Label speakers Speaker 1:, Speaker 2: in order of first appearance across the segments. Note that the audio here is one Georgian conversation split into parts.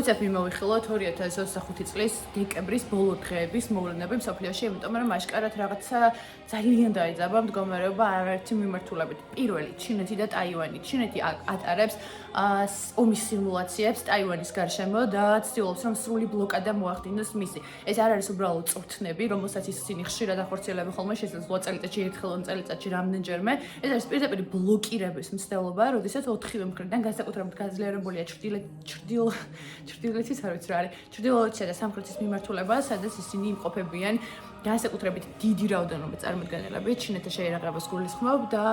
Speaker 1: უცებ მიმოვიხილოთ 2025 წლის დეკემბრის ბოლო დღეების მოვლენები მსოფლიოში, იმიტომ რომ აშკარად რაღაცა ძალიან დაიძაბა მდგომარეობა არაერთი მიმართულებით. პირველი, ჩინეთი და ტაივანი. ჩინეთი ატარებს ომის სიმულაციებს ტაივანის გარშემო და ცდილობს, რომ სრული ბლოკადა მოახდინოს მისი. ეს არ არის უბრალოდ წვრთნები, რომელსაც ისინი ხშირად ახორციელებენ ხოლმე, შესაძლოა წელიწადში ერთხელ, წელიწადში რამდენჯერმე. ეს არის პირდაპირ ბლოკირების მცდელობა, როდესაც ოთხივე მხრიდან განსაკუთრებით გაძლიერებულია ჩრდილოეთის არ ვიცი რა არის. ჩრდილოეთისა და სამხრეთის მიმართულება, სადაც ისინი იმყოფებიან განსაკუთრებით დიდი რაოდენობით წარმოდგენილები, ჩინეთთან შეერაღებას გულისხმობ და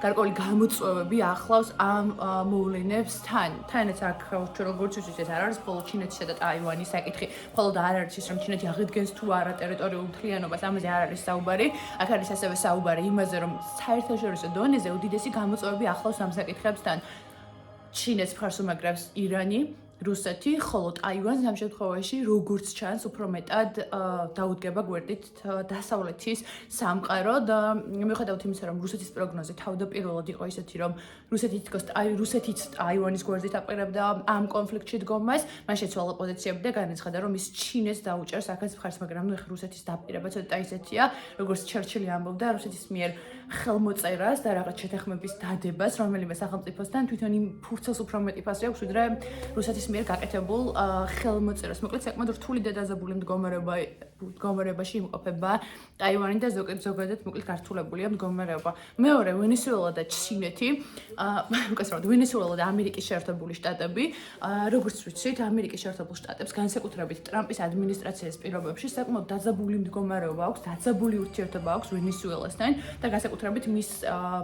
Speaker 1: გარკვეული გამოწვევები ახლავს ამ მოვლენებს თან. თანაც აქ როგორც ისიც არ არის მხოლოდ ჩინეთისა და ტაივანის საკითხი, მხოლოდ არ არის ის, რომ ჩინეთი აღიდგენს თუ არა ტერიტორიულ მთლიანობას, ამაზე არ არის საუბარი. აქ არის ასევე საუბარი იმაზე, რომ საერთაშორისო დონეზე უდიდესი გამოწვევები ახლავს ამ საკითხებს თან. ჩინეთს მხარს უმაგრებს ირანი, რუსეთი, ხოლო ტაივანს ამ შემთხვევაში როგორც ჩანს უფრო მეტად დაუდგება გვერდით დასავლეთის სამყარო და მიუხედავად იმისა, რომ რუსეთის პროგნოზი თავდაპირველად იყო ისეთი, რომ რუსეთიც ტაივანის გვერდით აპირებდა ამ კონფლიქტში დგომას, მან შეცვალა პოზიციები და განაცხადა, რომ ის ჩინეთს დაუჭერს აქაც მხარს, მაგრამ ნუ ეხლა რუსეთის დაპირება ცოტა ისეთია, როგორც ჩერჩილი ამბობდა, რუსეთის მიერ ხელმოწერას და რაღაც შეთანხმების დადებას, რომელიმე სახელმწიფოსთან თვითონ იმ ფურცელს უფრო მეტი ფასი აქვს, ვიდრე რუსეთის მიერ გაკეთებულ ხელმოწერას. მოკლედ საკმაოდ რთული და დაზაბული მდგომარეობაში იმყოფება ტაივანი და ზოგადად მოკლედ გართულებულია მდგომარეობა. მეორე, ვენესუელა და ჩინეთი, უკაცრავად ვენესუელა და ამერიკის შეერთებული შტატები, როგორც ვიცით, ამერიკის შეერთებულ შტატებს განსაკუთრებით ტრამპის ადმინისტრაციის პირობებში საკმაოდ დაზაბული მდგომარეობა აქვს, დაძაბული ურთიერთობა აქვს ვენესუელასთან და განსაკუთრებით მის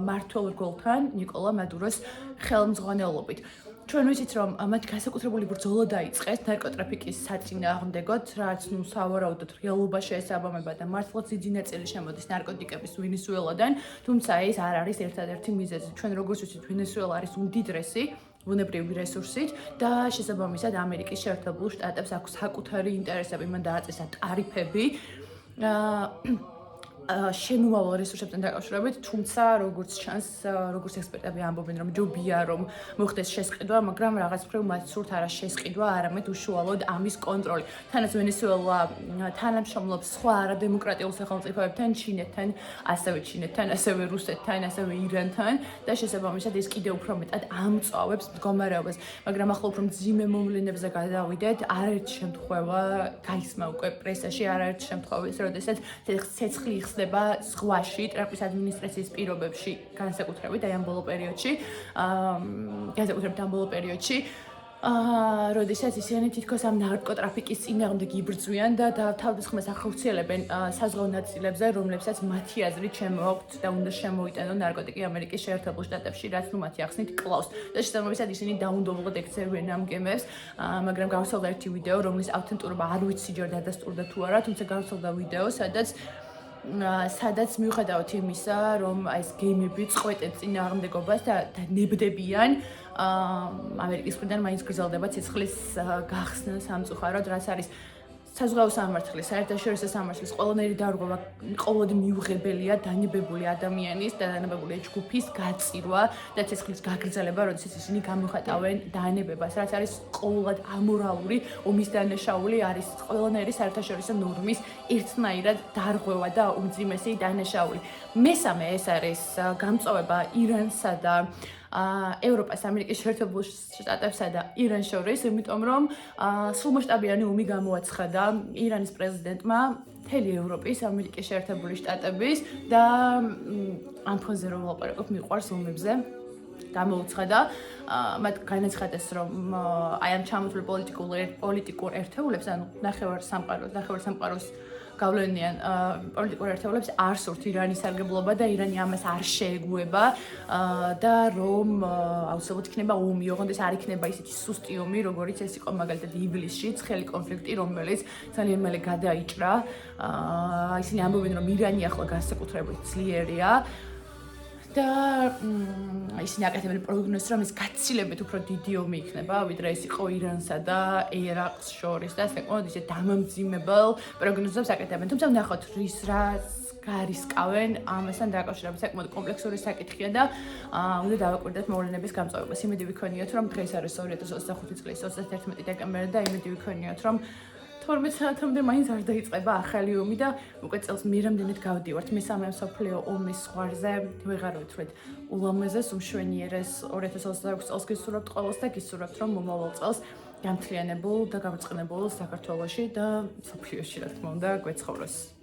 Speaker 1: მმართველ რგოლთან ნიკოლა მადუროს ხელმძღვანელობით. ჩვენ ვიცით, რომ მათ განსაკუთრებული ბრძოლა დაიწყეს ნარკოტრაფიკის საწინააღმდეგოდ, რაც სავარაუდოდ რეალობაში ესაბამება და მართლაც დიდი ნაწილი შემოდის ნარკოტიკების ვენესუელიდან, თუმცა ეს არ არის ერთადერთი მიზეზი. ჩვენ როგორც ვიცით, ვენესუელა არის უდიდრესი ბუნებრივი რესურსით და შესაბამისად ამერიკის შეერთებულ შტატებს აქვს საკუთარი ინტერესები, მან დააწესა ტარიფები შემომავალ რესურსებთან დაკავშირებით, თუმცა როგორც ჩანს, როგორც ექსპერტები ამბობენ, რომ ჯობია რომ მოხდეს შესყიდვა, მაგრამ რაღაც მხრივ მათ სურთ არა შესყიდვა, არამედ უშუალოდ ამის კონტროლი. თანაც ვენესუელა თანამშრომლობს სხვა არადემოკრატიულ სახელმწიფოებთან, ჩინეთთან, ასევე რუსეთთან, ასევე ირანთან და შესაბამისად ეს კიდევ უფრო მეტად ამწვავებს მდგომარეობას. მაგრამ ახლა უფრო მძიმე მოვლენებზე გადავიდეთ, არაერთი შემთხვევა გაისმა უკვე პრესაში, არაერთი შემთხვევის, როდესაც ცეცხლი ხდება ზღვაში ტრამპის ადმინისტრაციის პირობებში, განსაკუთრებით ამ ბოლო პერიოდში, როდესაც ისინი თითქოს ამ ნარკოტრაფიკის წინააღმდეგ იბრძვიან და თავდასხმას ახორციელებენ საზღვაო ნაწილებზე, რომლებსაც მათი აზრით შემოაქვთ და უნდა შემოიტანონ ნარკოტიკი ამერიკის შეერთებულ შტატებში, რაც მათი ახსნით კლავს. და შესაბამისად ისინი დაუნდობლად ექცევიან ამ გემებს, მაგრამ გავრცელდა ერთი ვიდეო, რომლის ავთენტურობა არ ვიცი ჯერ დადასტურდა თუ არა, თუმცა გავრცელდა ვიდეო, სადაც მიუხედავად იმისა, რომ ეს გემები წყვეტენ წინააღმდეგობას და ნებდებიან, ამერიკის მხრიდან მაინც გრძელდება ცეცხლის გახსნა სამწუხაროდ, რაც არის საზღვაო სამართლის, საერთაშორისო სამართლის ყველანაირი დარღვევა, ყოველდღე მიუღებელია დანებებული ადამიანის და დანებებული ჯგუფის გაწირვა და ცეცხლის გაგრძელება, როდესაც ისინი გამოხატავენ დანებებას, რაც არის ყოველდღე ამორალური ომის დანაშაული, არის ყველანაირი საერთაშორისო ნორმის ერთნაირად დარღვევა და უმძიმესი დანაშაული. მესამე ეს არის გამწვავება ირანსა და ევროპას, ამერიკის შეერთებულ შტატებსა და ირანს შორის, იმიტომ რომ სრულმასშტაბიანი ომი გამოაცხადა ირანის პრეზიდენტმა მთელი ევროპის, ამერიკის შეერთებული შტატების და ამ ფონზე რომ ვლაპარაკობ, მიყვარს ომებზე. გამოუცხადა, მათ განაცხადეს, რომ აი ამ ჩამოთვლილ პოლიტიკურ ერთეულებს, ანუ ნახევარ სამყაროს გავლენიან პოლიტიკურ ერთეულებს არ სურთ ირანის სარგებლობა და ირანი ამას არ შეეგუება და რომ აუცილებლად იქნება ომი, ოღონდ ეს არ იქნება ისეთი სუსტი ომი, როგორიც ეს იყო მაგალითად ივლისში, ცხელი კონფლიქტი, რომელიც ძალიან მალე გადაიჭრა. ისინი ამბობენ, რომ ირანი ახლა განსაკუთრებით ძლიერია. და ისინი აკეთებენ პროგნოზს, რომ ეს გაცილებით უფრო დიდი ომი იქნება, ვიდრე ეს იყო ირანსა და ერაყს შორის და საკმაოდ ისე დამამძიმებელ პროგნოზებს აკეთებენ. თუმცა ვნახოთ, რა გაარისკავენ ამასთან დაკავშირებით საკმაოდ კომპლექსური საკითხია და უნდა დავაკვირდეთ მოვლენების გამწვავებას. იმედი ვიქონიათ, რომ დღეს არის 2025 წლის 31 დეკემბერი და იმედი ვიქონიათ, რომ 12 საათამდე მაინც არ დაიწყება ახალი ომი და უკვე წელს მერამდენით გავდივართ მესამე მსოფლიო ომის ზღვარზე. ვეღარ ვთვლით ულამაზეს, უმშვენიერეს 2026 წელს გისურვებთ ყველას და გისურვებთ, რომ მომავალ წელს გამთლიანებულ და გამწყნებულ საქართველოში და მსოფლიოში, რა თქმა უნდა, გვეცხოვროს.